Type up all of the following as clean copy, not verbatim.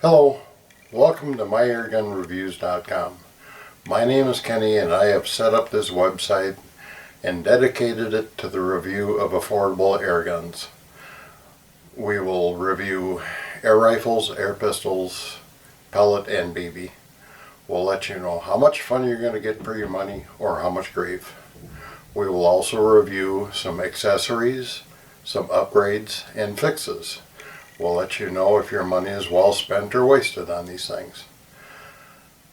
Hello, welcome to myairgunreviews.com. My name is Kenny and I have set up this website and dedicated it to the review of affordable air guns. We will review air rifles, air pistols, pellet and BB. We'll let you know how much fun you're going to get for your money or how much grief. We will also review some accessories, some upgrades and fixes. We'll let you know if your money is well spent or wasted on these things.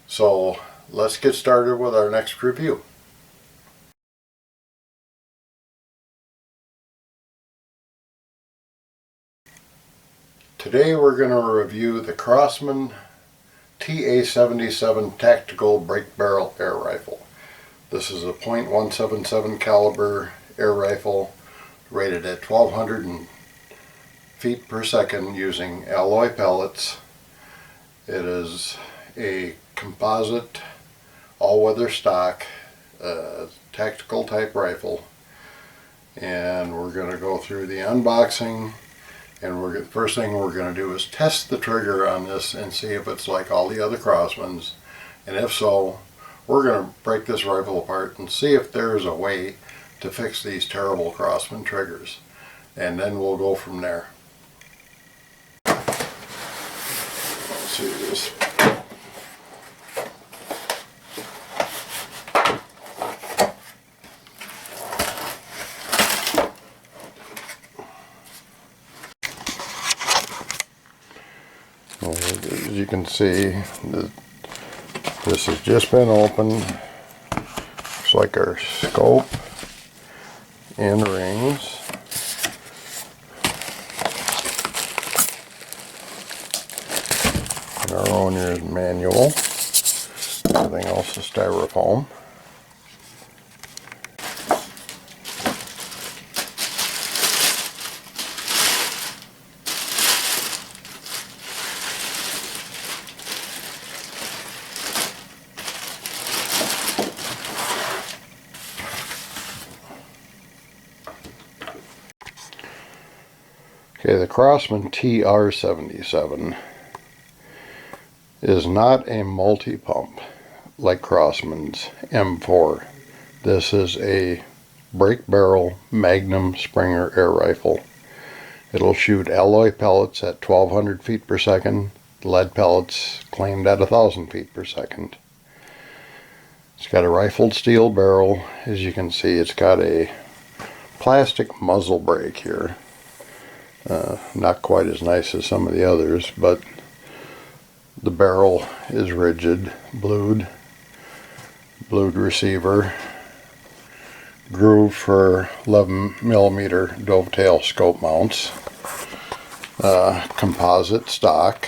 So let's get started with our next review. Today we're going to review the Crosman TR77 Tactical Break Barrel Air Rifle. This is a .177 caliber air rifle rated at 1200 feet per second using alloy pellets. It is a composite all-weather stock tactical type rifle, and we're going to go through the unboxing, and first thing we're going to do is test the trigger on this and see if it's like all the other Crosmans, and if so, we're going to break this rifle apart and see if there's a way to fix these terrible Crosman triggers, and then we'll go from there. See this. As you can see, this has just been opened. Looks like our scope and rings. Our owner's manual. Everything else is styrofoam. Okay, the Crosman TR77 is not a multi-pump like Crosman's M4. This is a break barrel Magnum Springer air rifle. It'll shoot alloy pellets at 1200 feet per second, lead pellets claimed at 1000 feet per second. It's got a rifled steel barrel. As you can see, it's got a plastic muzzle brake here. Not quite as nice as some of the others, but the barrel is rigid, blued receiver, groove for 11mm dovetail scope mounts, composite stock,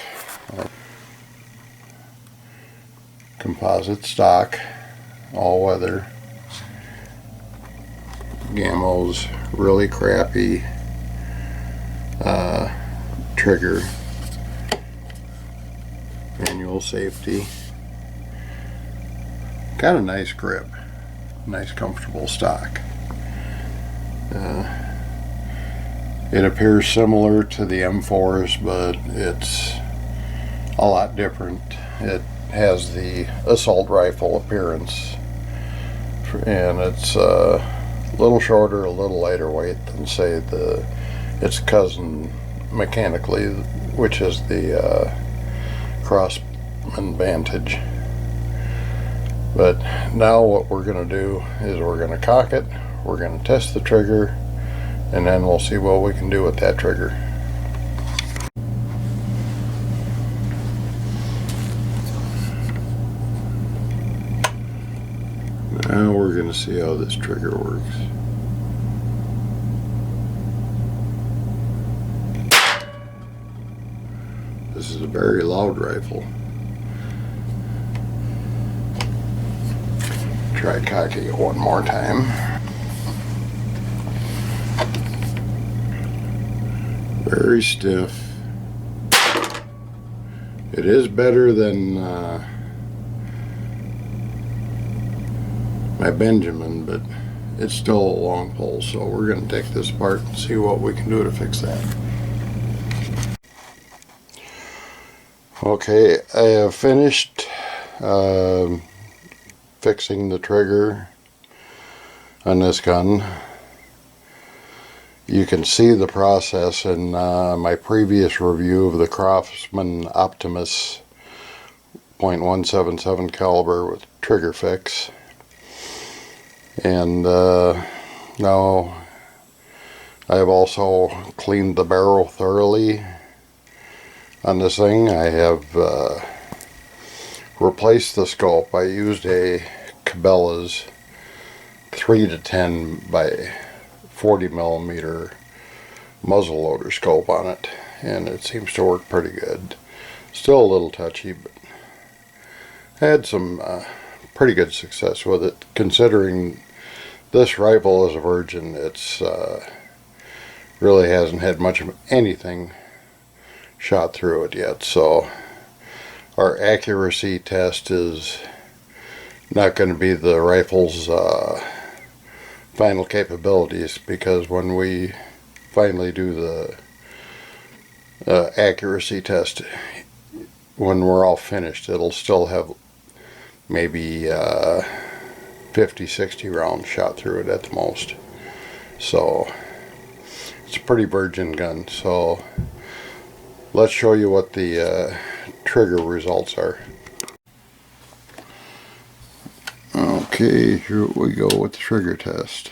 all weather. Gamo's really crappy trigger. Manual safety. Got a nice grip, nice comfortable stock. It appears similar to the M4s, but it's a lot different. It has the assault rifle appearance, and it's a little shorter, a little lighter weight than say its cousin mechanically, which is the Crosman Vantage. But now what we're going to do is we're going to cock it, we're going to test the trigger, and then we'll see what we can do with that trigger. Now we're going to see how this trigger works. This is a very loud rifle. Try cocking it one more time. Very stiff. It is better than my Benjamin, but it's still a long pull, so we're going to take this apart and see what we can do to fix that. Okay, I have finished fixing the trigger on this gun. You can see the process in my previous review of the Crosman Optimus .177 caliber with trigger fix. And now I have also cleaned the barrel thoroughly on this thing. I have replaced the scope. I used a Cabela's 3-10 by 40 millimeter muzzle loader scope on it, and it seems to work pretty good. Still a little touchy, but I had some pretty good success with it. Considering this rifle is a virgin, it's really hasn't had much of anything shot through it yet, so our accuracy test is not going to be the rifle's final capabilities, because when we finally do the accuracy test, when we're all finished, it'll still have maybe 50-60 rounds shot through it at the most. So it's a pretty virgin gun. So let's show you what the trigger results are. Okay, here we go with the trigger test.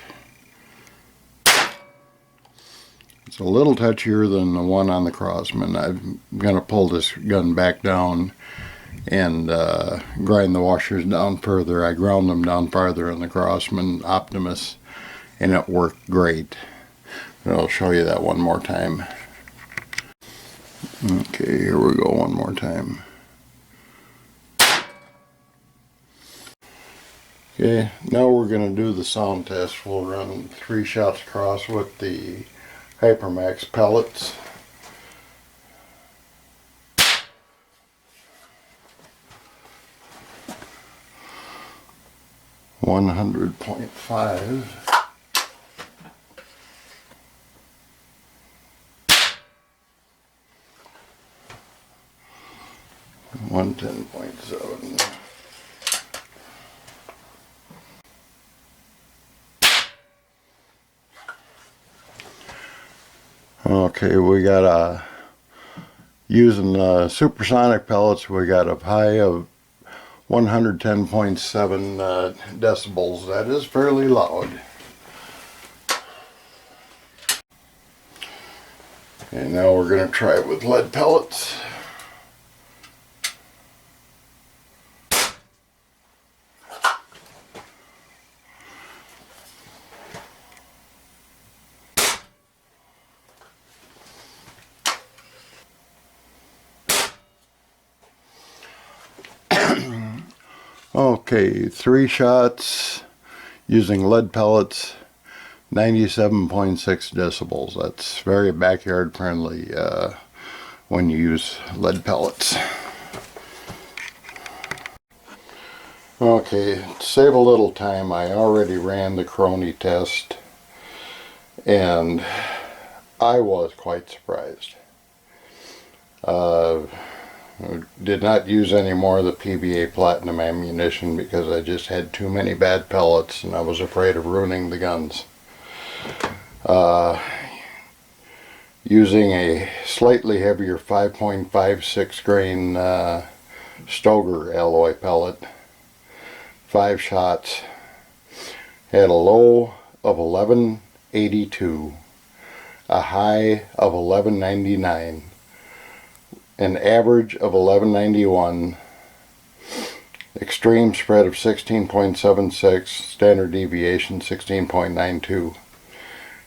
It's a little touchier than the one on the Crosman. I'm going to pull this gun back down and grind the washers down further. I ground them down farther in the Crosman Optimus, and it worked great. And I'll show you that one more time. Okay, here we go one more time. Okay, now we're going to do the sound test. We'll run 3 shots across with the Hypermax pellets. .5. 110.7. Okay, we got using supersonic pellets, we got a high of 110.7 decibels. That is fairly loud. And now we're going to try it with lead pellets. Okay, 3 shots using lead pellets, 97.6 decibels. That's very backyard friendly when you use lead pellets. Okay, to save a little time, I already ran the Crony test, and I was quite surprised. Did not use any more of the PVA Platinum ammunition because I just had too many bad pellets and I was afraid of ruining the guns. Using a slightly heavier 5.56 grain Stoger alloy pellet, 5 shots, had a low of 1182, a high of 1199, an average of 1191, extreme spread of 16.76, standard deviation 16.92,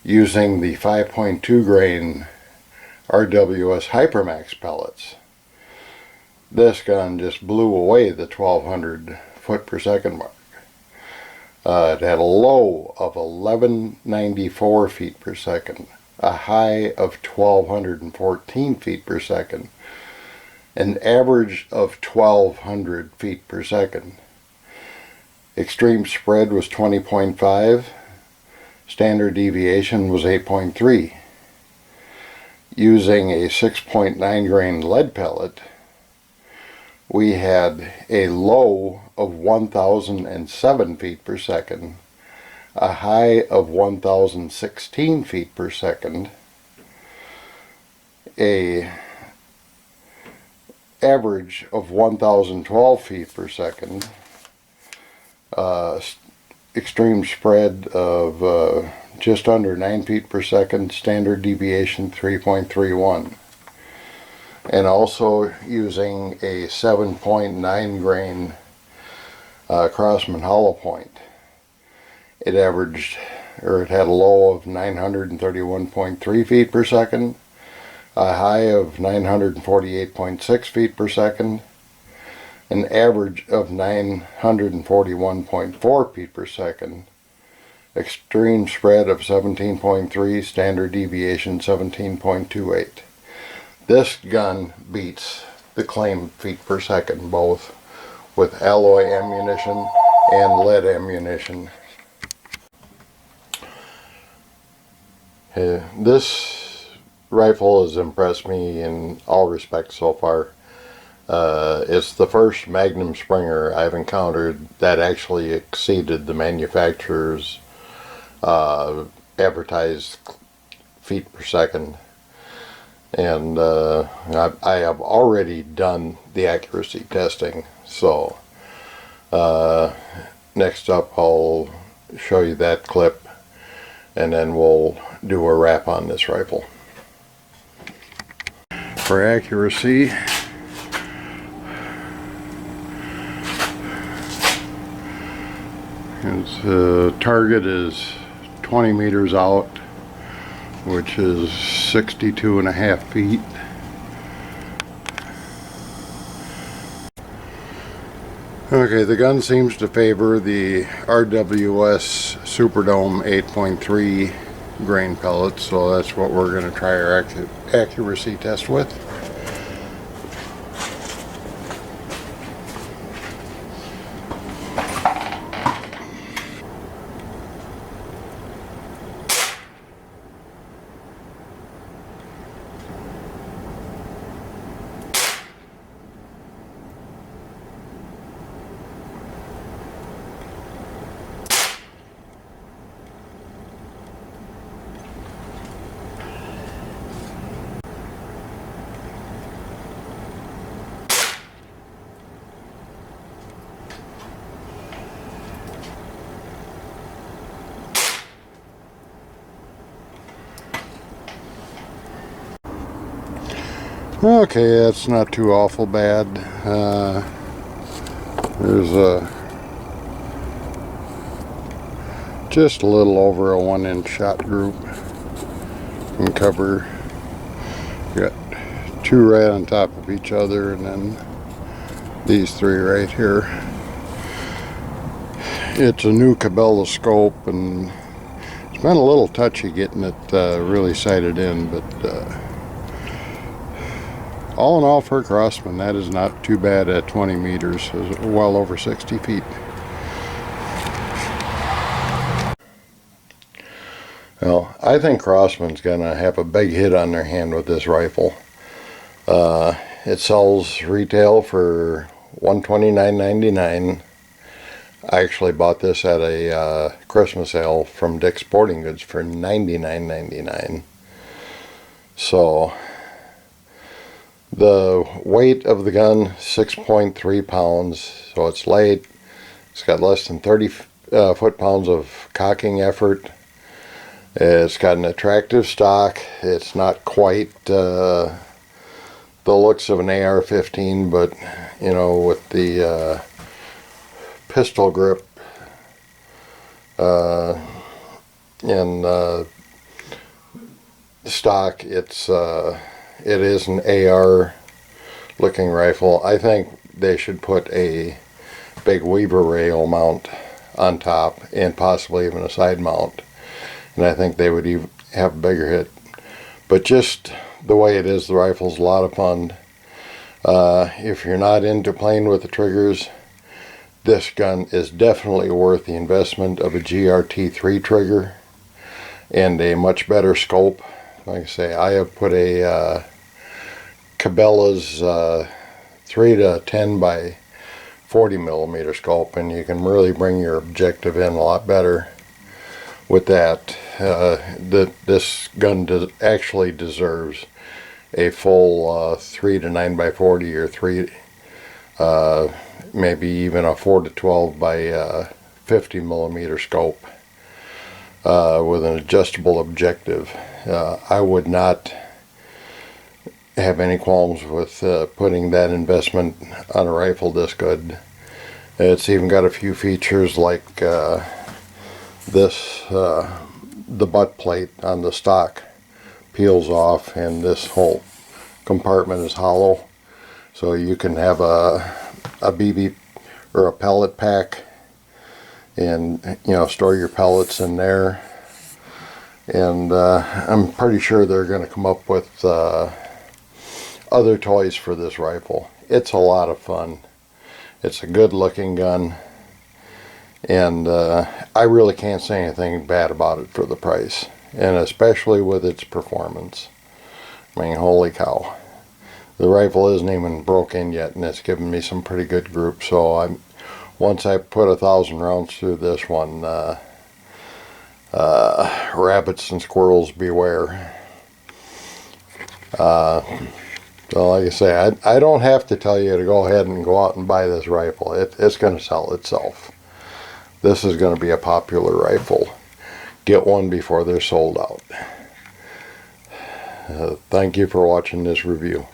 using the 5.2 grain RWS Hypermax pellets. This gun just blew away the 1200 foot per second mark. It had a low of 1194 feet per second, a high of 1214 feet per second, an average of 1200 feet per second. Extreme spread was 20.5, standard deviation was 8.3. Using a 6.9 grain lead pellet, we had a low of 1,007 feet per second, a high of 1,016 feet per second, a average of 1,012 feet per second, extreme spread of just under 9 feet per second, standard deviation 3.31. And also using a 7.9 grain Crosman hollow point. It averaged, or it had a low of 931.3 feet per second, a high of 948.6 feet per second, an average of 941.4 feet per second, extreme spread of 17.3, standard deviation 17.28. This gun beats the claimed feet per second, both with alloy ammunition and lead ammunition. This rifle has impressed me in all respects so far. It's the first Magnum Springer I've encountered that actually exceeded the manufacturer's advertised feet per second. And I have already done the accuracy testing, so next up I'll show you that clip, and then we'll do a wrap on this rifle. For accuracy, its target is 20 meters out, which is 62.5 feet. Okay, the gun seems to favor the RWS Superdome 8.3 grain pellets, so that's what we're going to try our accuracy test with. Okay, that's not too awful bad. There's just a little over a 1-inch shot group and cover. Got two right on top of each other, and then these three right here. It's a new Cabela scope, and it's been a little touchy getting it really sighted in, but all in all, for Crosman, that is not too bad at 20 meters, well over 60 feet. Well, I think Crosman's gonna have a big hit on their hand with this rifle. It sells retail for $129.99. I actually bought this at a Christmas sale from Dick's Sporting Goods for $99.99. So the weight of the gun, 6.3 pounds, so it's light. It's got less than 30 foot-pounds of cocking effort. It's got an attractive stock. It's not quite the looks of an AR-15, but you know, with the pistol grip and stock, it is an AR looking rifle. I think they should put a big Weaver rail mount on top and possibly even a side mount, and I think they would even have a bigger hit. But just the way it is, the rifle's a lot of fun. If you're not into playing with the triggers, this gun is definitely worth the investment of a GRT3 trigger and a much better scope. Like I say, I have put a Cabela's 3 to 10 by 40 millimeter scope, and you can really bring your objective in a lot better with that. This gun actually deserves a full 3 to 9 by 40 or 3 maybe even a 4 to 12 by 50 millimeter scope with an adjustable objective. I would not have any qualms with putting that investment on a rifle this good. It's even got a few features like this, the butt plate on the stock peels off, and this whole compartment is hollow, so you can have a BB or a pellet pack and, you know, store your pellets in there. And I'm pretty sure they're going to come up with other toys for this rifle. It's a lot of fun. It's a good looking gun, and I really can't say anything bad about it for the price, and especially with its performance. I mean, holy cow. The rifle isn't even broke in yet, and it's given me some pretty good group, so once I put 1,000 rounds through this one, rabbits and squirrels beware. So like I say, I don't have to tell you to go ahead and go out and buy this rifle. It's going to sell itself. This is going to be a popular rifle. Get one before they're sold out. Thank you for watching this review.